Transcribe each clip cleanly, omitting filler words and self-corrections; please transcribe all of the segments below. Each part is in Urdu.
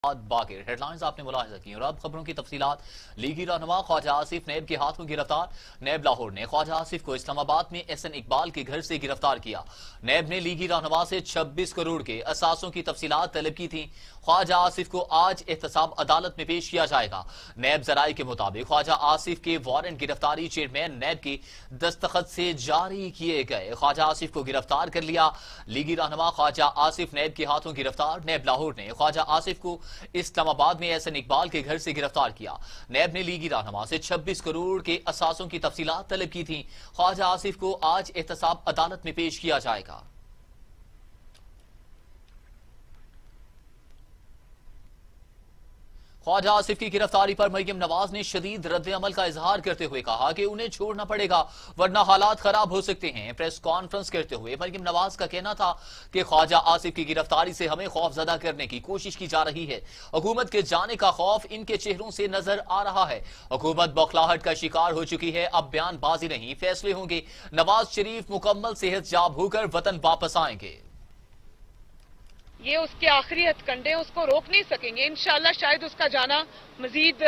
باقر ہیڈ لائنز آپ نے ملاحظہ کی اور اب خبروں کی تفصیلات۔ لیگی رہنما خواجہ آصف نیب کے ہاتھوں گرفتار۔ نیب لاہور نے خواجہ آصف کو اسلام آباد میں SN اقبال کے گھر سے گرفتار کیا۔ نیب نے لیگی رہنما سے 26 کروڑ کے اثاثوں کی تفصیلات طلب کی تھیں۔ خواجہ آصف کو آج احتساب عدالت میں پیش کیا جائے گا۔ نیب ذرائع کے مطابق خواجہ آصف کے وارنٹ گرفتاری چیئرمین نیب کی دستخط سے جاری کیے گئے۔ خواجہ آصف کو گرفتار کر لیا۔ لیگی رہنما خواجہ آصف نیب کے ہاتھوں گرفتار۔ نیب لاہور نے خواجہ آصف کو اسلام آباد میں SN اقبال کے گھر سے گرفتار کیا۔ نیب نے لیگی رہنما سے 26 کروڑ کے اثاثوں کی تفصیلات طلب کی تھیں۔ خواجہ آصف کو آج احتساب عدالت میں پیش کیا جائے گا۔ خواجہ آصف کی گرفتاری پر مریم نواز نے شدید رد عمل کا اظہار کرتے ہوئے کہا کہ انہیں چھوڑنا پڑے گا ورنہ حالات خراب ہو سکتے ہیں۔ پریس کانفرنس کرتے ہوئے مریم نواز کا کہنا تھا کہ خواجہ آصف کی گرفتاری سے ہمیں خوف زدہ کرنے کی کوشش کی جا رہی ہے۔ حکومت کے جانے کا خوف ان کے چہروں سے نظر آ رہا ہے۔ حکومت بوکھلاہٹ کا شکار ہو چکی ہے، اب بیان بازی نہیں، فیصلے ہوں گے۔ نواز شریف مکمل صحت یاب ہو کر وطن واپس آئیں گے۔ یہ اس کے آخری ہتھ کنڈے اس کو روک نہیں سکیں گے۔ انشاءاللہ شاید اس کا جانا مزید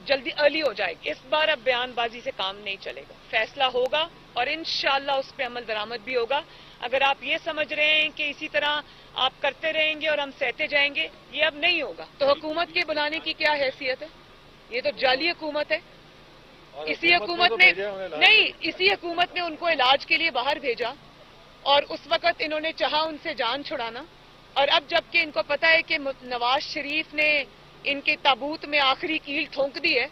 جلدی ارلی ہو جائے گی۔ اس بار اب بیان بازی سے کام نہیں چلے گا، فیصلہ ہوگا اور انشاءاللہ اس پہ عمل درآمد بھی ہوگا۔ اگر آپ یہ سمجھ رہے ہیں کہ اسی طرح آپ کرتے رہیں گے اور ہم سہتے جائیں گے، یہ اب نہیں ہوگا۔ تو حکومت کے بلانے کی کیا حیثیت ہے؟ یہ تو جعلی حکومت ہے۔ اسی حکومت نے ان کو علاج کے لیے باہر بھیجا اور اس وقت انہوں نے چاہا ان سے جان چھڑانا، اور اب جب کہ ان کو پتا ہے کہ نواز شریف نے ان کے تابوت میں آخری کیل ٹھونک دی ہے،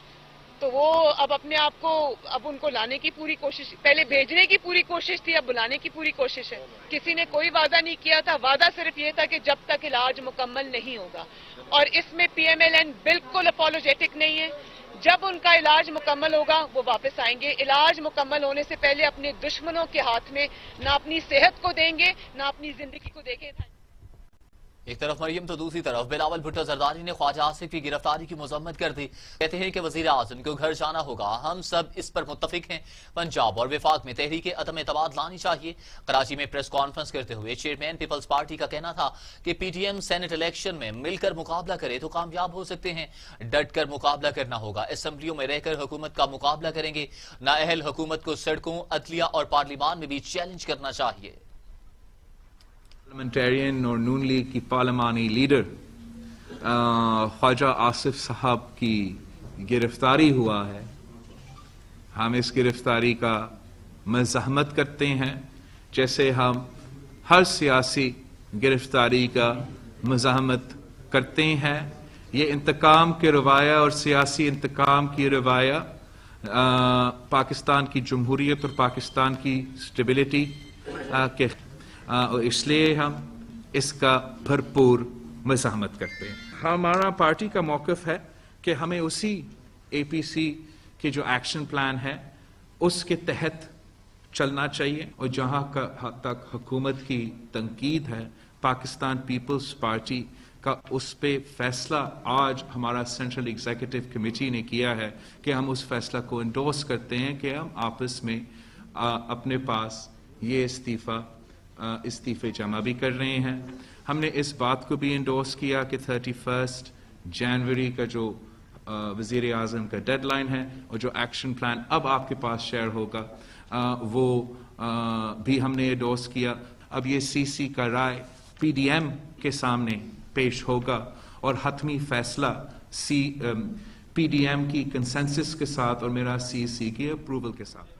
تو وہ اب اپنے آپ کو اب ان کو لانے کی پوری کوشش، پہلے بھیجنے کی پوری کوشش تھی، اب بلانے کی پوری کوشش ہے۔ کسی نے کوئی وعدہ نہیں کیا تھا، وعدہ صرف یہ تھا کہ جب تک علاج مکمل نہیں ہوگا، اور اس میں PMLN بالکل اپولوجیٹک نہیں ہے۔ جب ان کا علاج مکمل ہوگا وہ واپس آئیں گے۔ علاج مکمل ہونے سے پہلے اپنے دشمنوں کے ہاتھ میں نہ اپنی صحت کو دیں گے نہ اپنی زندگی کو دیں گے۔ ایک طرف مریم تو دوسری طرف بلاول بھٹو زرداری نے خواجہ آصف کی گرفتاری کی مذمت کر دی۔ کہتے ہیں کہ وزیر اعظم کو گھر جانا ہوگا، ہم سب اس پر متفق ہیں۔ پنجاب اور وفاق میں تحریک عدم اعتماد لانی چاہیے۔ کراچی میں پریس کانفرنس کرتے ہوئے چیئرمین پیپلز پارٹی کا کہنا تھا کہ PTM سینٹ الیکشن میں مل کر مقابلہ کرے تو کامیاب ہو سکتے ہیں، ڈٹ کر مقابلہ کرنا ہوگا۔ اسمبلیوں میں رہ کر حکومت کا مقابلہ کریں گے، نااہل حکومت کو سڑکوں، عدلیہ اور پارلیمان میں بھی چیلنج کرنا چاہیے۔ پارلیمنٹیرین اور نون لیگ کی پارلیمانی لیڈر خواجہ آصف صاحب کی گرفتاری ہوا ہے، ہم اس گرفتاری کا مزاحمت کرتے ہیں جیسے ہم ہر سیاسی گرفتاری کا مزاحمت کرتے ہیں۔ یہ انتقام کے روایہ اور سیاسی انتقام کی روایہ پاکستان کی جمہوریت اور پاکستان کی اسٹیبلٹی کے اس لیے ہم اس کا بھرپور مزاحمت کرتے ہیں۔ ہمارا پارٹی کا موقف ہے کہ ہمیں اسی APC کے جو ایکشن پلان ہے اس کے تحت چلنا چاہیے، اور جہاں تک حکومت کی تنقید ہے، پاکستان پیپلز پارٹی کا اس پہ فیصلہ آج ہمارا سینٹرل ایگزیکٹو کمیٹی نے کیا ہے کہ ہم اس فیصلہ کو انڈورس کرتے ہیں کہ ہم آپس میں اپنے پاس یہ استعفے جمع بھی کر رہے ہیں۔ ہم نے اس بات کو بھی انڈورس کیا کہ 31 جنوری کا جو وزیر اعظم کا ڈیڈ لائن ہے اور جو ایکشن پلان اب آپ کے پاس شیئر ہوگا وہ بھی ہم نے انڈورس کیا۔ اب یہ CC کا رائے PDM کے سامنے پیش ہوگا اور حتمی فیصلہ PDM کی کنسنسس کے ساتھ اور میرا CC کی اپروول کے ساتھ۔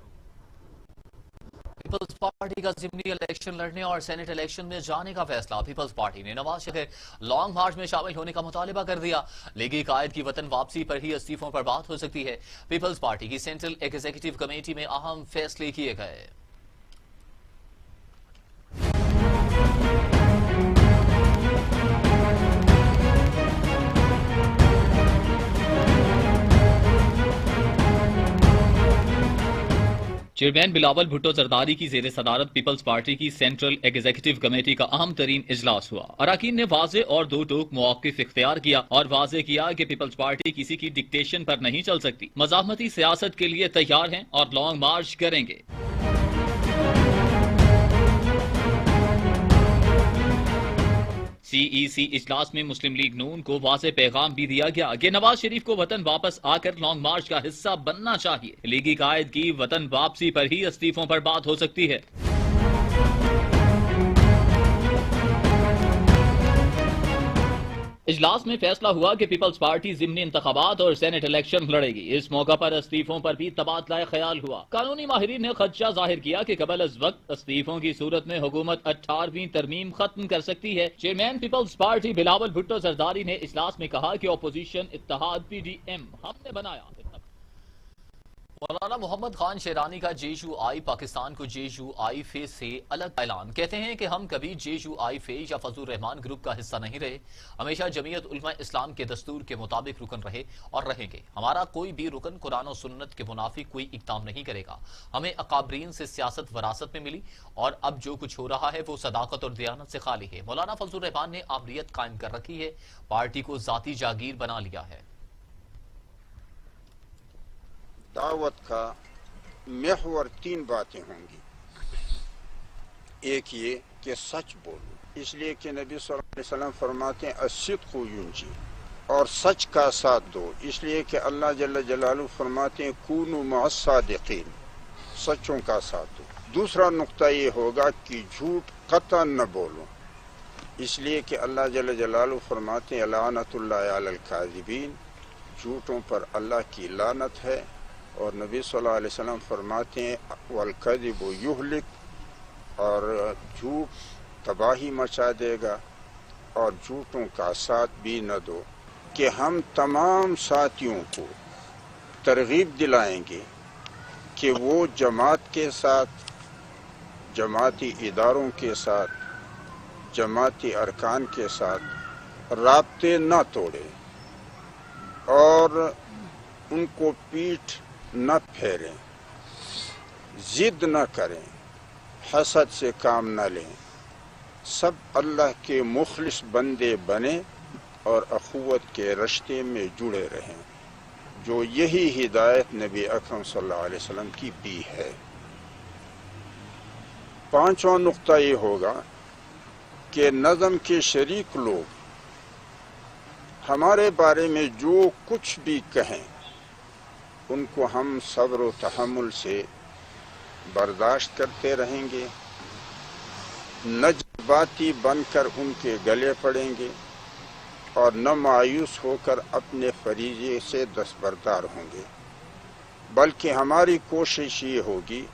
پیپلز پارٹی کا ضمنی الیکشن لڑنے اور سینٹ الیکشن میں جانے کا فیصلہ۔ پیپلز پارٹی نے نواز شریف لانگ مارچ میں شامل ہونے کا مطالبہ کر دیا۔ لیگی قائد کی وطن واپسی پر ہی استعفوں پر بات ہو سکتی ہے۔ پیپلز پارٹی کی سینٹرل ایگزیکٹو کمیٹی میں اہم فیصلے کیے گئے۔ چیئرمین بلاول بھٹو زرداری کی زیر صدارت پیپلز پارٹی کی سینٹرل ایگزیکٹو کمیٹی کا اہم ترین اجلاس ہوا۔ اراکین نے واضح اور دو ٹوک موقف اختیار کیا اور واضح کیا کہ پیپلز پارٹی کسی کی ڈکٹیشن پر نہیں چل سکتی، مزاحمتی سیاست کے لیے تیار ہیں اور لانگ مارچ کریں گے۔ CEC اجلاس میں مسلم لیگ نون کو واضح پیغام بھی دیا گیا کہ نواز شریف کو وطن واپس آ کر لانگ مارچ کا حصہ بننا چاہیے. لیگی قائد کی وطن واپسی پر ہی استعفوں پر بات ہو سکتی ہے. اجلاس میں فیصلہ ہوا کہ پیپلز پارٹی ضمنی انتخابات اور سینٹ الیکشن لڑے گی. اس موقع پر استعفوں پر بھی تبادلہ خیال ہوا. قانونی ماہرین نے خدشہ ظاہر کیا کہ قبل از وقت استعفوں کی صورت میں حکومت 18ویں ترمیم ختم کر سکتی ہے. Chairman peoples party Bilawal Bhutto Zardari نے اجلاس میں کہا کہ اپوزیشن اتحاد PDM ہم نے بنایا. مولانا محمد خان شیرانی کا JUI پاکستان کو JUI فیس سے الگ اعلان. کہتے ہیں کہ ہم کبھی JUI فیس یا فضل الرحمان گروپ کا حصہ نہیں رہے. ہمیشہ جمعیت علماء اسلام کے دستور کے مطابق رکن رہے اور رہیں گے. ہمارا کوئی بھی رکن قرآن و سنت کے منافق کوئی اقدام نہیں کرے گا. ہمیں اکابرین سے سیاست وراثت میں ملی اور اب جو کچھ ہو رہا ہے وہ صداقت اور دیانت سے خالی ہے. مولانا فضل الرحمان نے آمریت قائم کر رکھی ہے. پارٹی کو ذاتی جاگیر بنا لیا ہے. دعوت کا محور 3 باتیں ہوں گی. ایک یہ کہ سچ بولو، اس لیے کہ نبی صلی اللہ علیہ وسلم فرماتے ہیں الصدق ینجی، اور سچ کا ساتھ دو، اس لیے کہ اللہ جل جلالہ فرماتے ہیں کونوا مع الصادقین، سچوں کا ساتھ دو. دوسرا نقطہ یہ ہوگا کہ جھوٹ قطعاً نہ بولو، اس لیے کہ اللہ جل جلالہ فرماتے ہیں لعنت اللہ علی الکاذبین، جھوٹوں پر اللہ کی لعنت ہے. اور نبی صلی اللہ علیہ وسلم فرماتے ہیں والکذب یہلک، اور جھوٹ تباہی مچا دے گا، اور جھوٹوں کا ساتھ بھی نہ دو. کہ ہم تمام ساتھیوں کو ترغیب دلائیں گے کہ وہ جماعت کے ساتھ، جماعتی اداروں کے ساتھ، جماعتی ارکان کے ساتھ رابطے نہ توڑیں اور ان کو پیٹھ نہ پھیریں، ضد نہ کریں، حسد سے کام نہ لیں. سب اللہ کے مخلص بندے بنیں اور اخوت کے رشتے میں جڑے رہیں، جو یہی ہدایت نبی اکرم صلی اللہ علیہ وسلم کی بھی ہے. 5واں نقطہ یہ ہوگا کہ نظم کے شریک لوگ ہمارے بارے میں جو کچھ بھی کہیں ان کو ہم صبر و تحمل سے برداشت کرتے رہیں گے، نہ جذباتی بن کر ان کے گلے پڑیں گے اور نہ مایوس ہو کر اپنے فریضے سے دستبردار ہوں گے، بلکہ ہماری کوشش یہ ہوگی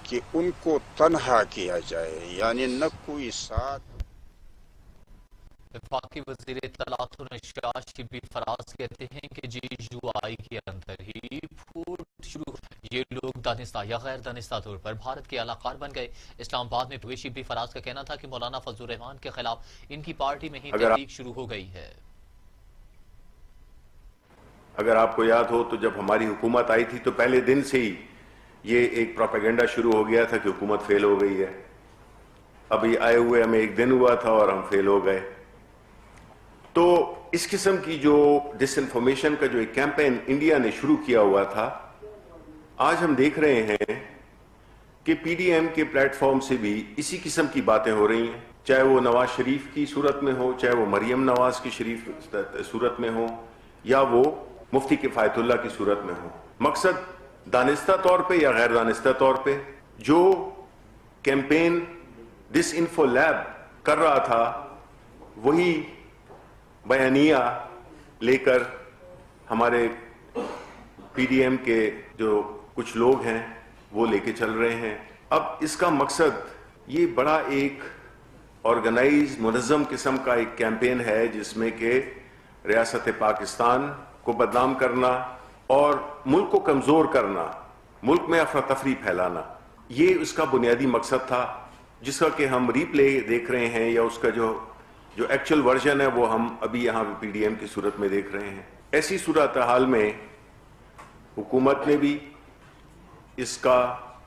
کہ ان کو تنہا کیا جائے، یعنی نہ کوئی ساتھ. وفاقی وزیر اطلاعات و نشریات شبلی فراز کہتے ہیں کہ JUI کے اندر ہی پھوٹ شروع. یہ لوگ دانستہ یا غیر دانستہ طور پر بھارت کے اعلی کار بن گئے. اسلام آباد میں ہوئے شبلی فراز کا کہنا تھا کہ مولانا فضل الرحمان کے خلاف ان کی پارٹی میں ہی تحقیق شروع ہو گئی ہے. اگر آپ کو یاد ہو تو جب ہماری حکومت آئی تھی تو پہلے دن سے ہی یہ ایک پروپیگنڈا شروع ہو گیا تھا کہ حکومت فیل ہو گئی ہے. ابھی آئے ہوئے ہمیں 1 دن ہوا تھا اور ہم فیل ہو گئے. تو اس قسم کی جو ڈس انفارمیشن کا جو ایک کیمپین انڈیا نے شروع کیا ہوا تھا، آج ہم دیکھ رہے ہیں کہ PDM کے پلیٹ فارم سے بھی اسی قسم کی باتیں ہو رہی ہیں، چاہے وہ نواز شریف کی صورت میں ہو، چاہے وہ مریم نواز کی شریف صورت میں ہو، یا وہ مفتی کفایت اللہ کی صورت میں ہو. مقصد دانستہ طور پہ یا غیر دانستہ طور پہ جو کیمپین ڈس انفو لیب کر رہا تھا وہی بیانیہ لے کر ہمارے PDM کے جو کچھ لوگ ہیں وہ لے کے چل رہے ہیں. اب اس کا مقصد یہ بڑا ایک آرگنائز منظم قسم کا ایک کیمپین ہے جس میں کہ ریاست پاکستان کو بدنام کرنا اور ملک کو کمزور کرنا، ملک میں افراتفری پھیلانا، یہ اس کا بنیادی مقصد تھا، جس کا کہ ہم ری پلے دیکھ رہے ہیں یا اس کا جو ایکچوئل ورژن ہے وہ ہم ابھی یہاں PDM کی صورت میں دیکھ رہے ہیں. ایسی صورتحال میں حکومت نے بھی اس کا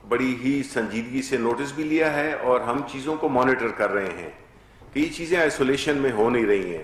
بڑی ہی سنجیدگی سے نوٹس بھی لیا ہے اور ہم چیزوں کو مانیٹر کر رہے ہیں کہ یہ چیزیں آئسولیشن میں ہو نہیں رہی ہیں.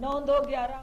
9-2-11।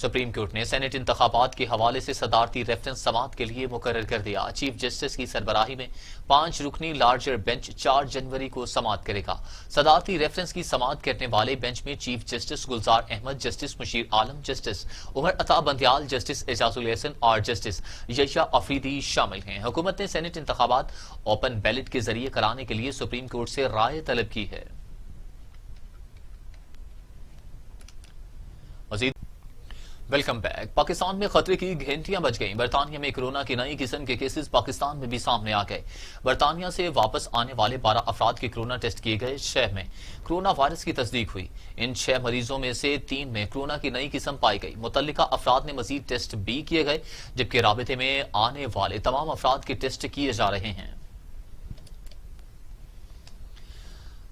سپریم کورٹ نے سینٹ انتخابات کے حوالے سے صدارتی ریفرنس سماعت کے لیے مقرر کر دیا۔ چیف جسٹس کی سربراہی میں 5 رکنی لارجر بینچ 4 جنوری کو سماعت کرے گا۔ صدارتی ریفرنس کی سماعت کرنے والے بینچ میں chief justice Gulzar Ahmed, justice مشیر عالم، جسٹس عمر عطا بندیال، جسٹس اعجاز الاحسن اور جسٹس یحییٰ افریدی شامل ہیں۔ حکومت نے سینٹ انتخابات اوپن بیلٹ کے ذریعے کرانے کے لیے سپریم کورٹ سے رائے طلب کی ہے۔ مزید ویلکم بیک۔ پاکستان میں خطرے کی گھنٹیاں بج گئیں۔ برطانیہ میں کورونا کی نئی قسم کے کیسز پاکستان میں بھی سامنے آ گئے۔ برطانیہ سے واپس آنے والے 12 افراد کے کورونا ٹیسٹ کیے گئے، 6 میں کورونا وائرس کی تصدیق ہوئی۔ ان 6 مریضوں میں سے 3 میں کورونا کی نئی قسم پائی گئی۔ متعلقہ افراد میں مزید ٹیسٹ بھی کیے گئے، جبکہ رابطے میں آنے والے تمام افراد کے ٹیسٹ کیے جا رہے ہیں۔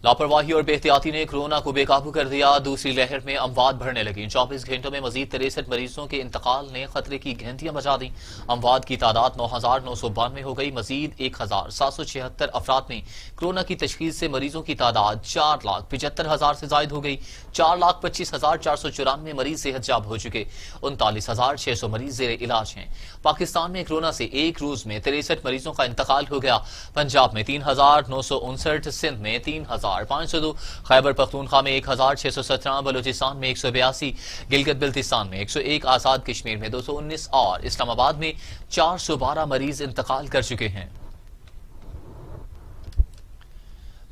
لاپرواہی اور بے احتیاطی نے کورونا کو بے قابو کر دیا۔ دوسری لہر میں اموات بڑھنے لگیں۔ 24 گھنٹوں میں مزید 63 مریضوں کے انتقال نے خطرے کی گھنٹیاں بجا دیں۔ اموات کی تعداد 9,992 ہو گئی۔ مزید 1,776 افراد میں کورونا کی تشخیص سے مریضوں کی تعداد 4,75,000 سے زائد ہو گئی۔ 4,25,494 مریض صحت یاب ہو چکے۔ 39,600 مریض زیر علاج ہیں۔ پاکستان میں کورونا سے ایک روز میں 63 مریضوں کا انتقال ہو گیا۔ پنجاب میں 3,959، سندھ میں 3,502، خیبر پختونخوا میں 1,617، بلوچستان میں 182، گلگت بلتستان میں 101، آزاد کشمیر میں 219 اور اسلام آباد میں 412 مریض انتقال کر چکے ہیں۔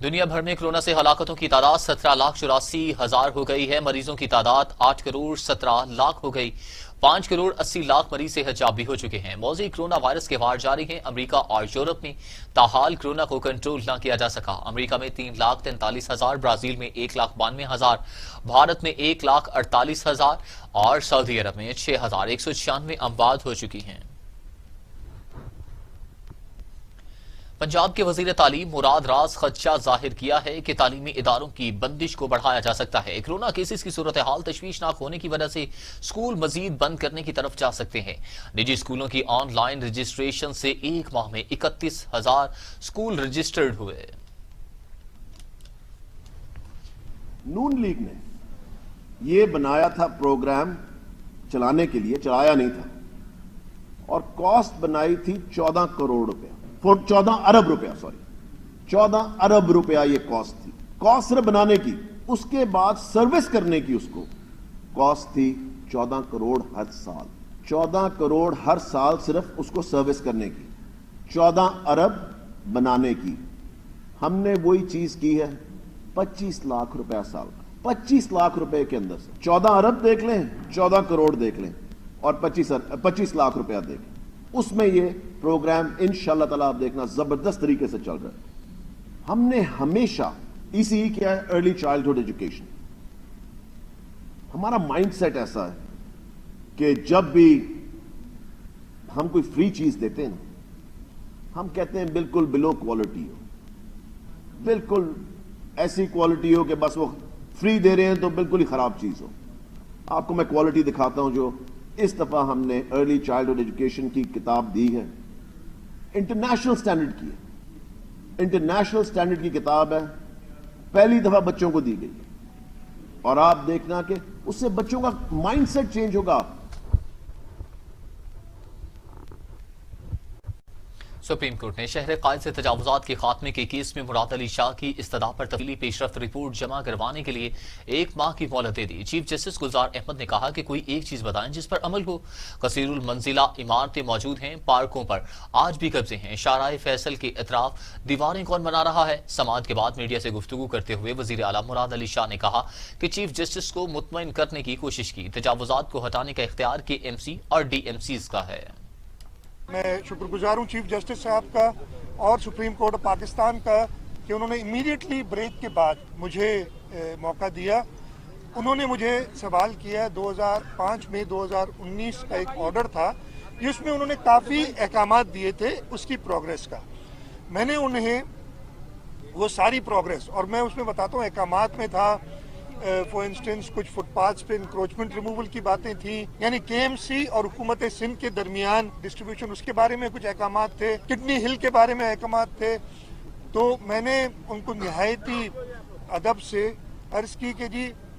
دنیا بھر میں کورونا سے ہلاکتوں کی تعداد 17,84,000 ہو گئی ہے۔ مریضوں کی تعداد 8,17,00,000 ہو گئی۔ 5,80,00,000 مریض صحت یاب بھی ہو چکے ہیں۔ موضوع کورونا وائرس کے وار جاری ہیں۔ امریکہ اور یورپ میں تاحال کورونا کو کنٹرول نہ کیا جا سکا۔ امریکہ میں 3,43,000، برازیل میں 1,92,000، بھارت میں 1,48,000 اور سعودی عرب میں 6,196 اموات ہو چکی ہیں۔ پنجاب کے وزیر تعلیم مراد راز خدشہ ظاہر کیا ہے کہ تعلیمی اداروں کی بندش کو بڑھایا جا سکتا ہے۔ کورونا کیسز کی صورتحال تشویشناک ہونے کی وجہ سے اسکول مزید بند کرنے کی طرف جا سکتے ہیں۔ نجی اسکولوں کی آن لائن رجسٹریشن سے ایک ماہ میں 31,000 اسکول رجسٹرڈ ہوئے۔ نون لیگ نے یہ بنایا تھا پروگرام چلانے کے لیے، چلایا نہیں تھا، اور کاسٹ بنائی تھی 14 کروڑ روپے، 14 ارب روپیہ، 14 ارب روپیہ یہ کاسٹ تھی۔ کاسٹ صرف بنانے کی، اس کے بعد سروس کرنے کی اس کو کاسٹ تھی 14 کروڑ ہر سال۔ 14 کروڑ ہر سال صرف اس کو سروس کرنے کی، 14 ارب بنانے کی۔ ہم نے وہی چیز کی ہے 25 لاکھ روپیہ سال کا۔ 25 لاکھ روپے کے اندر سے 14 ارب دیکھ لیں، 14 کروڑ دیکھ لیں، اور 25 لاکھ روپیہ دیکھ لیں۔ اس میں یہ پروگرام انشاءاللہ تعالیٰ آپ دیکھنا زبردست طریقے سے چل رہا ہے۔ ہم نے ہمیشہ ECE کیا ہے، ارلی چائلڈہڈ ایجوکیشن۔ ہمارا مائنڈ سیٹ ایسا ہے کہ جب بھی ہم کوئی فری چیز دیتے ہیں ہم کہتے ہیں بالکل بلو کوالٹی ہو، بالکل ایسی کوالٹی ہو کہ بس وہ فری دے رہے ہیں تو بالکل ہی خراب چیز ہو۔ آپ کو میں کوالٹی دکھاتا ہوں جو اس دفعہ ہم نے ارلی چائلڈہڈ ایجوکیشن کی کتاب دی ہے، انٹرنیشنل سٹینڈرڈ کی ہے، انٹرنیشنل سٹینڈرڈ کی کتاب ہے، پہلی دفعہ بچوں کو دی گئی، اور آپ دیکھنا کہ اس سے بچوں کا مائنڈ سیٹ چینج ہوگا۔ سپریم کورٹ نے شہر قائد سے تجاوزات کے خاتمے کے کیس میں مراد علی شاہ کی استدعا پر تفصیلی پیش رفت رپورٹ جمع کروانے کے لیے 1 ماہ کی مہلت دے دی۔ چیف جسٹس گلزار احمد نے کہا کہ کوئی ایک چیز بتائیں جس پر عمل ہو۔ کثیر المنزلہ عمارتیں موجود ہیں، پارکوں پر آج بھی قبضے ہیں، شارع فیصل کے اطراف دیواریں کون بنا رہا ہے؟ سماعت کے بعد میڈیا سے گفتگو کرتے ہوئے وزیر اعلیٰ مراد علی شاہ نے کہا کہ چیف جسٹس کو مطمئن کرنے کی کوشش کی، تجاوزات کو ہٹانے کا اختیار KMC اور DMCs کا ہے۔ میں شکر گزار ہوں چیف جسٹس صاحب کا اور سپریم کورٹ آف پاکستان کا کہ انہوں نے امیڈیٹلی بریک کے بعد مجھے موقع دیا۔ انہوں نے مجھے سوال کیا 2005 میں 2019 کا ایک آرڈر تھا جس میں انہوں نے کافی احکامات دیے تھے اس کی پروگریس کا۔ میں نے انہیں وہ ساری پروگریس، اور میں اس میں بتاتا ہوں احکامات میں تھا فار انسٹنس کچھ فٹ پاتھس پہ انکروچمنٹ ریموول کی باتیں تھیں، یعنی KMC اور حکومت سندھ کے درمیان ڈسٹریبیوشن اس کے بارے میں کچھ احکامات تھے، کڈنی ہل کے بارے میں احکامات تھے۔ تو میں نے ان کو نہایتی ادب سے عرض کی کہ جی